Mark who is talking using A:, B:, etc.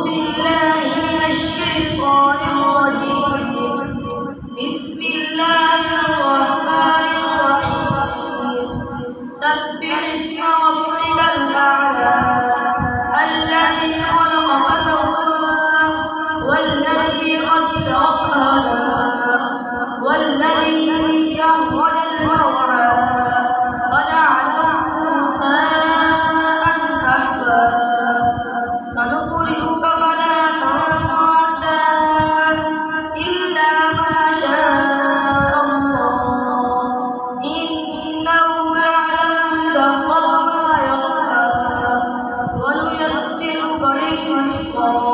A: بالله من الشيطان الرجيم. بسم الله الرحمن الرحيم. سبح اسم ربك الأعلى الذي خلق فسوى والذي قدر فهدى والذي أخرج المرعى فجعله غثاء أحوى سنقرئك فلا تنسى إلا ما شاء الله إنه يعلم الجهر وما يخفى ونيسرك لليسرى